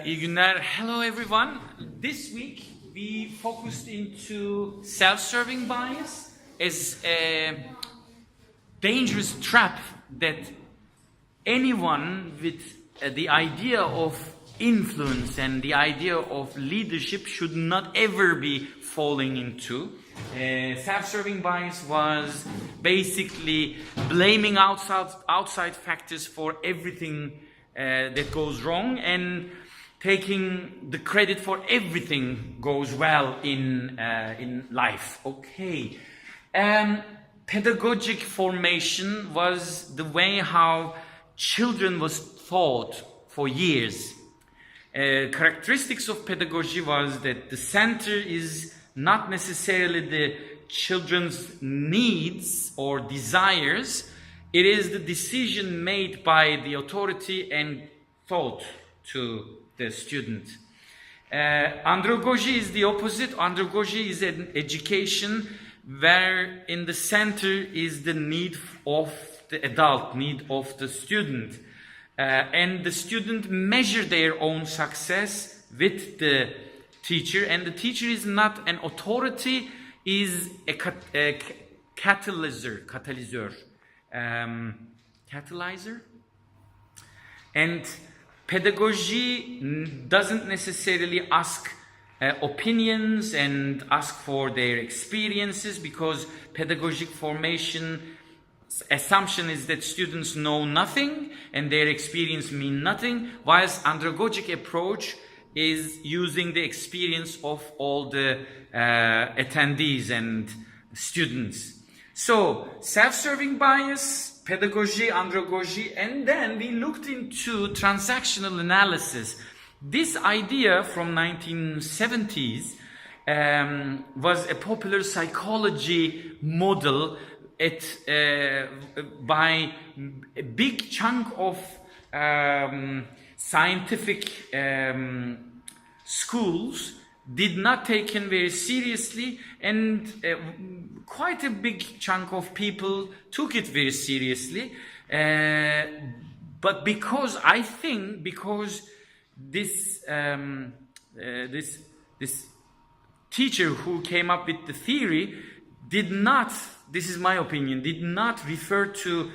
İyi günler. Hello everyone. This week we focused into self-serving bias as a dangerous trap that anyone with the idea of influence and the idea of leadership should not ever be falling into. Self-serving bias was basically blaming outside factors for everything that goes wrong and taking the credit for everything goes well in life. Okay. Pedagogic formation was the way how children was taught for years. Characteristics of pedagogy was that the center is not necessarily the children's needs or desires. It is the decision made by the authority and taught to the student. Andragogy is the opposite. Andragogy is an education where in the center is the need of the adult, need of the student. And the student measure their own success with the teacher, and the teacher is not an authority, is a catalyzer. And pedagogy doesn't necessarily ask opinions and ask for their experiences, because pedagogic formation assumption is that students know nothing and their experience mean nothing, whilst andragogic approach is using the experience of all the attendees and students. So, self-serving bias, pedagogy, andragogy, and then we looked into transactional analysis. This idea from 1970s was a popular psychology model by a big chunk of scientific schools did not take it very seriously, and quite a big chunk of people took it very seriously. But because this teacher who came up with the theory did not, this is my opinion, did not refer to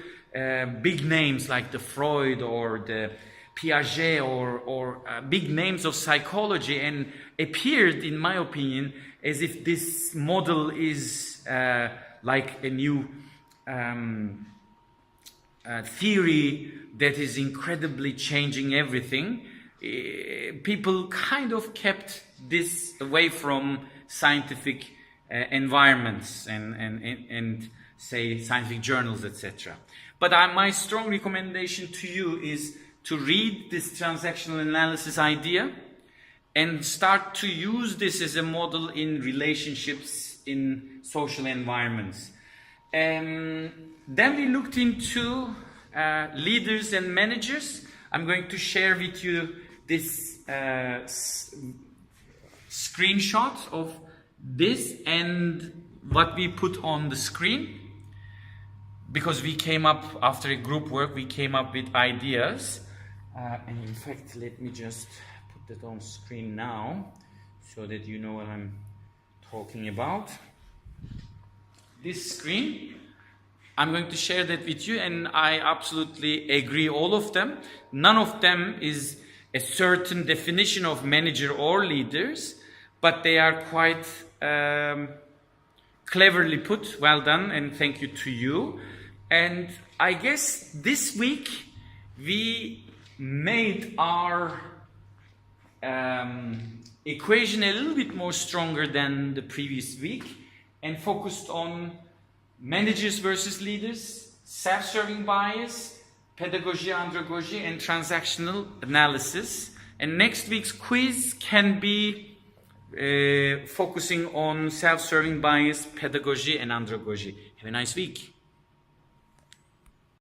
big names like the Freud or the Piaget or big names of psychology, and appeared, in my opinion, as if this model is like a new theory that is incredibly changing everything. People kind of kept this away from scientific environments and say scientific journals, etc. But my strong recommendation to you is to read this transactional analysis idea and start to use this as a model in relationships in social environments. Then we looked into leaders and managers. I'm going to share with you this screenshot of this and what we put on the screen, because we came up, after a group work, we came up with ideas. And in fact, let me just put that on screen now so that you know what I'm talking about. This screen, I'm going to share that with you, and I absolutely agree, all of them. None of them is a certain definition of manager or leaders, but they are quite cleverly put. Well done, and thank you to you. And I guess this week we made our equation a little bit more stronger than the previous week and focused on managers versus leaders, self-serving bias, pedagogy, andragogy, and transactional analysis. And next week's quiz can be focusing on self-serving bias, pedagogy, and andragogy. Have a nice week.